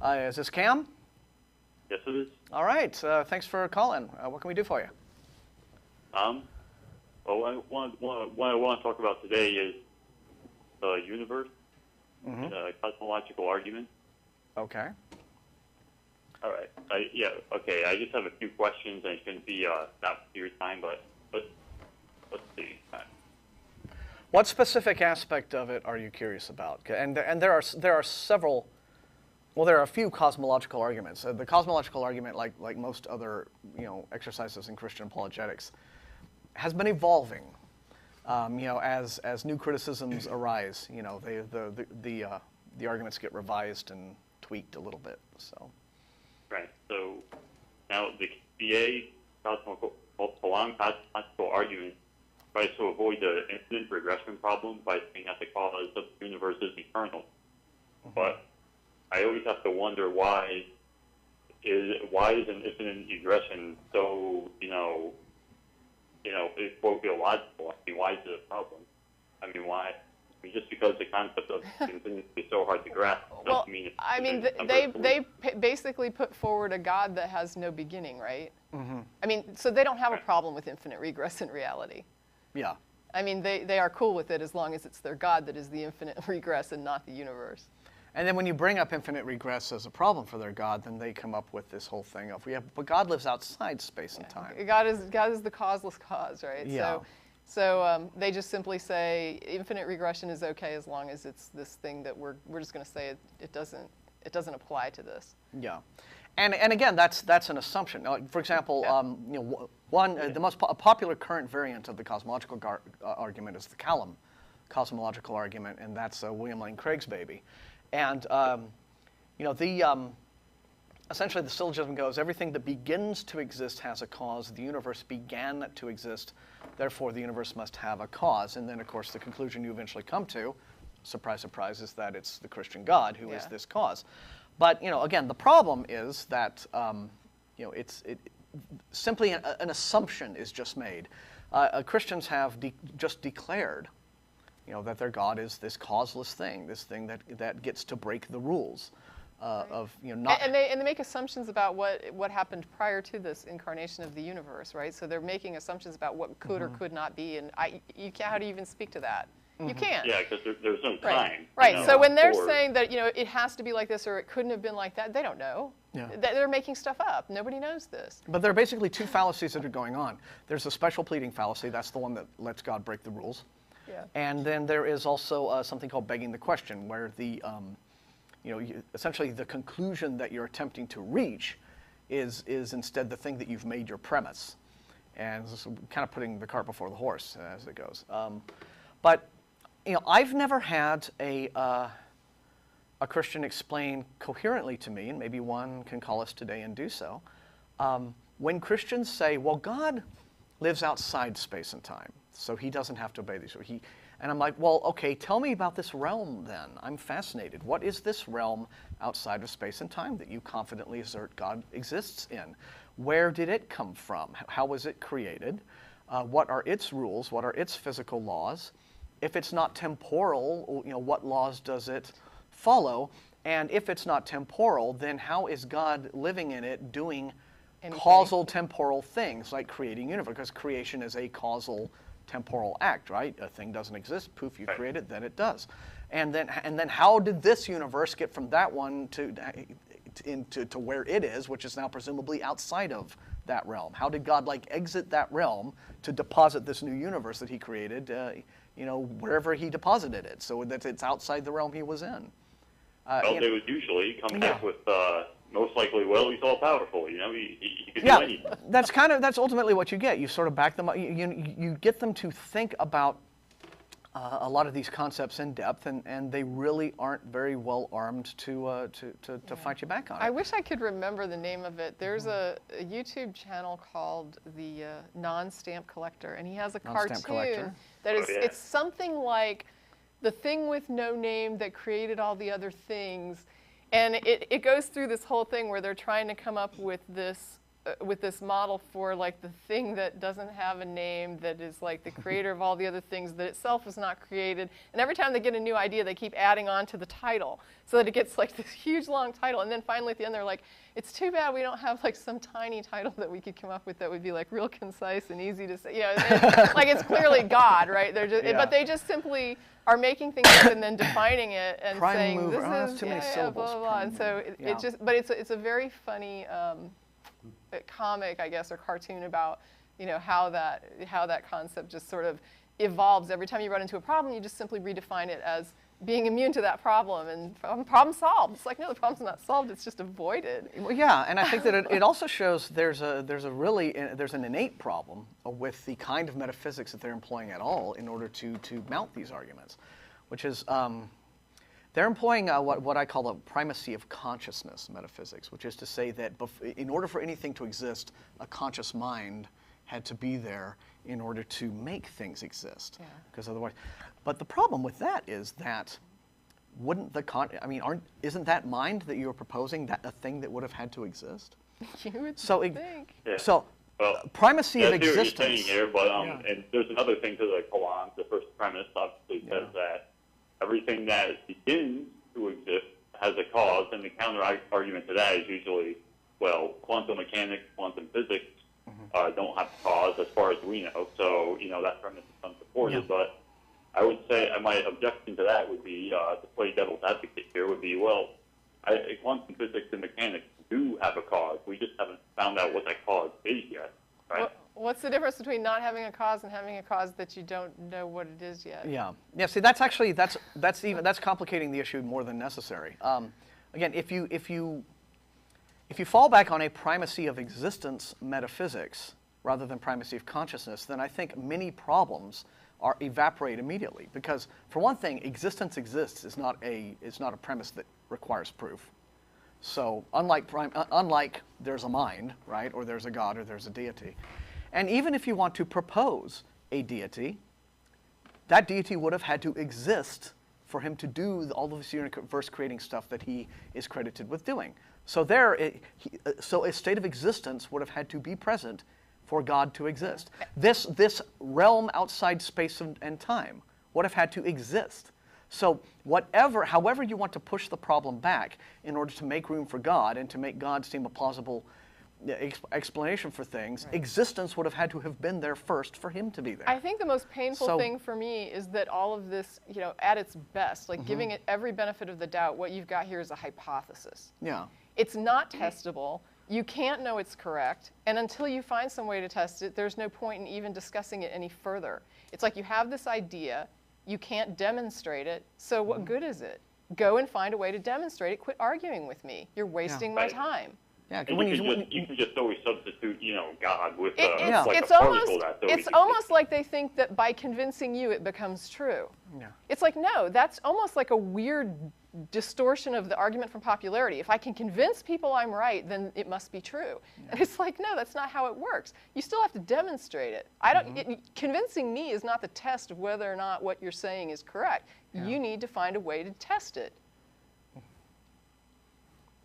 Is this Cam? Yes, it is. All right. Thanks for calling. What can we do for you? Well, what I want to talk about today is the universe, the cosmological argument. Okay. All right. Okay. I just have a few questions, and it shouldn't be that your time, but let's see. What specific aspect of it are you curious about? And there are several. Well, there are a few cosmological arguments. The cosmological argument, like most other exercises in Christian apologetics, has been evolving. As new criticisms arise, the arguments get revised and tweaked a little bit. So. Right. So now the cosmological argument tries to avoid the infinite regression problem by saying that the cause of the universe is eternal. But I always have to wonder why is an infinite regression so it's quote illogical. I mean, why is it a problem? I mean, why? I mean, just because the concept of infinity is so hard to grasp doesn't mean it's. I mean, they basically put forward a God that has no beginning, right? I mean, so they don't have a problem with infinite regress in reality. Yeah. I mean, they are cool with it as long as it's their God that is the infinite regress and not the universe. And then when you bring up infinite regress as a problem for their God, then they come up with this whole thing of, but God lives outside space and time. God is the causeless cause, right? Yeah. So they just simply say infinite regression is okay as long as it's this thing that we're just going to say it doesn't apply to this. Yeah. And again, that's an assumption. For example, the most popular current variant of the cosmological argument is the Callum cosmological argument, and that's William Lane Craig's baby. And essentially the syllogism goes: everything that begins to exist has a cause. The universe began to exist, therefore the universe must have a cause. And then, of course, the conclusion you eventually come to, surprise, surprise, is that it's the Christian God who is this cause. But again, the problem is that it's simply an assumption is just made. Christians have just declared, that their God is this causeless thing, this thing that gets to break the rules of not. And they make assumptions about what happened prior to this incarnation of the universe, right? So they're making assumptions about what could or could not be, and how do you even speak to that? You can't. Yeah, because there's no time. Right. So when they're saying that it has to be like this or it couldn't have been like that, they don't know. Yeah. They're making stuff up. Nobody knows this. But there are basically two fallacies that are going on. There's a special pleading fallacy. That's the one that lets God break the rules. Yeah. And then there is also something called begging the question, where the essentially the conclusion that you're attempting to reach is instead the thing that you've made your premise, and this is kind of putting the cart before the horse as it goes. But I've never had a Christian explain coherently to me, and maybe one can call us today and do so, when Christians say, well, God lives outside space and time, so he doesn't have to obey these. And I'm like, well, okay, tell me about this realm then. I'm fascinated. What is this realm outside of space and time that you confidently assert God exists in? Where did it come from? How was it created? What are its rules? What are its physical laws? If it's not temporal, what laws does it follow? And if it's not temporal, then how is God living in it doing causal temporal things like creating universe? Because creation is a causal temporal act, right? A thing doesn't exist, poof, you create it, then it does. And then how did this universe get from that one to where it is, which is now presumably outside of that realm? How did God exit that realm to deposit this new universe that he created, wherever he deposited it, so that it's outside the realm he was in? They would usually come back with most likely, well, he's all powerful. He could do anything. That's ultimately what you get. You sort of back them up. You get them to think about a lot of these concepts in depth, and they really aren't very well armed to fight you back on it. I wish I could remember the name of it. There's a YouTube channel called the Non-Stamp Collector, and he has a cartoon that is it's something like the thing with no name that created all the other things. And it goes through this whole thing where they're trying to come up with this model for like the thing that doesn't have a name, that is like the creator of all the other things, that itself was not created. And every time they get a new idea, they keep adding on to the title so that it gets like this huge long title. And then finally at the end, they're like, it's too bad we don't have like some tiny title that we could come up with that would be like real concise and easy to say. You know, like it's clearly God, right? They're just, but they just simply are making things up and then defining it and Prime saying mover. this is too many syllables. blah, blah, blah. And so it just, but it's a very funny comic, I guess, or cartoon about, you know, how that concept just sort of evolves. Every time you run into a problem, you just simply redefine it as being immune to that problem, and problem solved. It's like, no, the problem's not solved, it's just avoided. Well, yeah, and I think that it also shows there's an innate problem with the kind of metaphysics that they're employing at all in order to mount these arguments, which is they're employing what I call the primacy of consciousness metaphysics, which is to say that in order for anything to exist, a conscious mind had to be there in order to make things exist. Because otherwise, but the problem with that is that isn't that mind that you're proposing that a thing that would have had to exist? You would think. Yeah. So primacy of existence. I see what you're saying here, but and there's another thing to the koan. The first premise obviously says that everything that begins to exist has a cause, and the counter argument to that is usually, well, quantum mechanics, quantum physics don't have a cause as far as we know. So, you know, that premise is unsupported. But I would say my objection to that would be, to play devil's advocate here, would be, well, quantum physics and mechanics do have a cause. We just haven't found out what that cause is yet, right? What's the difference between not having a cause and having a cause that you don't know what it is yet? Yeah. See, that's complicating the issue more than necessary. Again, if you fall back on a primacy of existence metaphysics rather than primacy of consciousness, then I think many problems evaporate immediately. Because for one thing, existence exists is not a premise that requires proof. So unlike there's a mind, right, or there's a God, or there's a deity. And even if you want to propose a deity, that deity would have had to exist for him to do all of this universe-creating stuff that he is credited with doing. So so a state of existence would have had to be present for God to exist. This realm outside space and time would have had to exist. So however you want to push the problem back in order to make room for God and to make God seem a plausible explanation for things, existence would have had to have been there first for him to be there. I think the most painful thing for me is that all of this, you know, at its best, like giving it every benefit of the doubt, what you've got here is a hypothesis. Yeah. It's not testable. You can't know it's correct. And until you find some way to test it, there's no point in even discussing it any further. It's like you have this idea, you can't demonstrate it, so what good is it? Go and find a way to demonstrate it. Quit arguing with me. You're wasting my time. Yeah, you can just always substitute, you know, God with it's almost like they think that by convincing you it becomes true. Yeah. It's like, no, that's almost like a weird distortion of the argument from popularity. If I can convince people I'm right, then it must be true. Yeah. And it's like, no, that's not how it works. You still have to demonstrate it. Convincing me is not the test of whether or not what you're saying is correct. Yeah. You need to find a way to test it.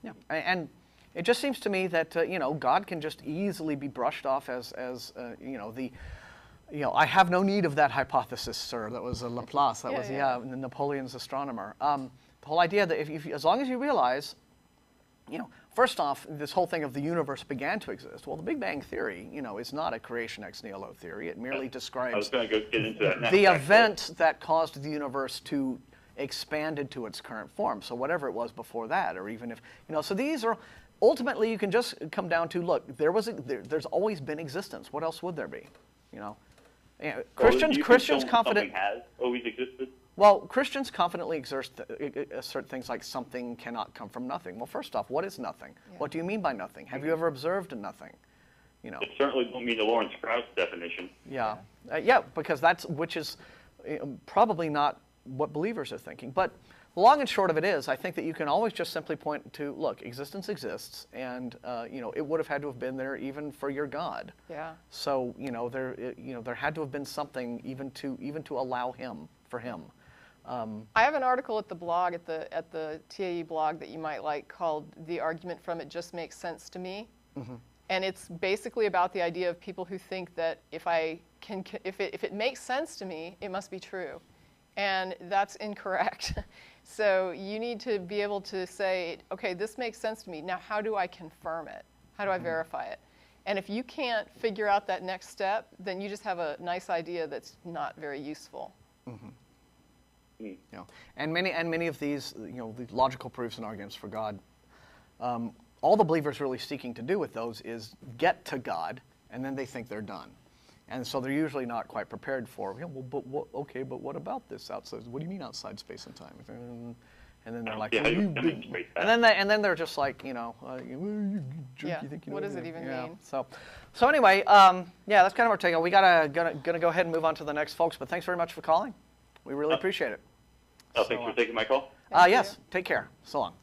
Yeah, and it just seems to me that you know, God can just easily be brushed off as I have no need of that hypothesis, sir. That was Laplace. That was Napoleon's astronomer. The whole idea that if as long as you realize, you know, first off, this whole thing of the universe began to exist. Well, the Big Bang Theory, you know, is not a creation ex nihilo theory. It merely describes I was going to get into that next, the event that caused the universe to expand into its current form. So whatever it was before that, or even if, you know, so these are, ultimately you can just come down to, look, there's always been existence. What else would there be? You know, Christians confident has always existed. Well, Christians confidently assert things like something cannot come from nothing. Well, first off, what is nothing? Yeah. What do you mean by nothing? Have you ever observed a nothing? You know, it certainly don't mean the Lawrence Krauss definition. Yeah, because which is probably not what believers are thinking. But the long and short of it is, I think that you can always just simply point to, look, existence exists, and you know, it would have had to have been there even for your God. Yeah. So you know, there had to have been something even to allow for him. I have an article at the blog, at the TAE blog, that you might like, called "The Argument from It Just Makes Sense to Me." And it's basically about the idea of people who think that if it makes sense to me, it must be true. And that's incorrect. So you need to be able to say, okay, this makes sense to me. Now, how do I confirm it? How do I verify it? And if you can't figure out that next step, then you just have a nice idea that's not very useful. You know, and many of these, you know, the logical proofs and arguments for God, all the believer's really seeking to do with those is get to God, and then they think they're done. And so they're usually not quite prepared for, you know, well, but what about this outside? What do you mean outside space and time? And then they're like, and then they're just like, you know, you jerk, you think you know what does it even mean? So anyway, yeah, that's kind of our take. We gonna go ahead and move on to the next folks. But thanks very much for calling. We really appreciate it. Thanks for taking my call. Yes, take care. So long.